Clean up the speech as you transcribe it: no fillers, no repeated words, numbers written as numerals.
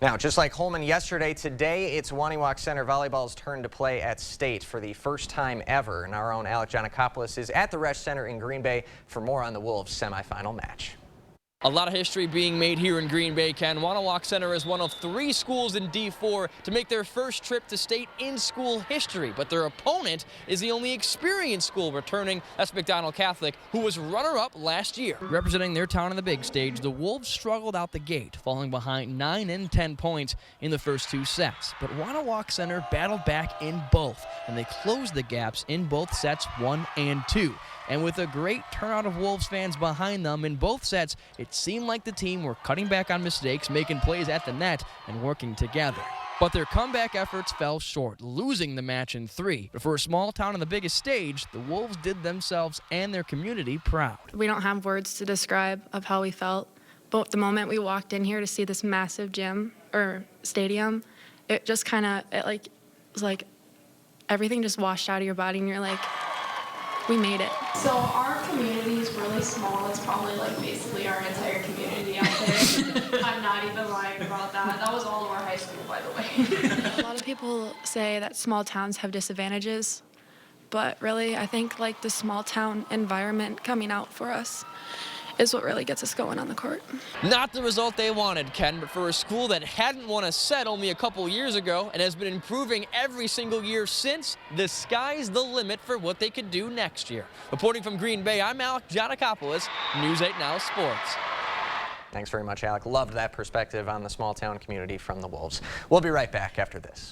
Now, just like Holman yesterday, today it's Wonewoc-Center volleyball's turn to play at state for the first time ever. And our own Alec Giannakopoulos is at the Resch Center in Green Bay for more on the Wolves semifinal match. A lot of history being made here in Green Bay, Ken. Wonewoc-Center is one of 3 schools in D4 to make their first trip to state in school history. But their opponent is the only experienced school returning. That's McDonald Catholic, who was runner-up last year. Representing their town on the big stage, the Wolves struggled out the gate, falling behind 9 and 10 points in the first 2 sets. But Wonewoc-Center battled back in both, and they closed the gaps in both sets 1 and 2. And with a great turnout of Wolves fans behind them in both sets, it seemed like the team were cutting back on mistakes, making plays at the net, and working together. But their comeback efforts fell short, losing the match in 3. But for a small town on the biggest stage, the Wolves did themselves and their community proud. We don't have words to describe of how we felt, but the moment we walked in here to see this massive gym or stadium, it just kind of, it was like everything just washed out of your body, and you're like, we made it. So our community is really small. It's probably like basically our entire community out there. I'm not even lying about that. That was all of our high school, by the way. A lot of people say that small towns have disadvantages, but really I think like the small town environment coming out for us is what really gets us going on the court. Not the result they wanted, Ken, but for a school that hadn't won a set only a couple years ago and has been improving every single year since, the sky's the limit for what they could do next year. Reporting from Green Bay, I'm Alec Giannakopoulos, News 8 Now Sports. Thanks very much, Alec. Loved that perspective on the small town community from the Wolves. We'll be right back after this.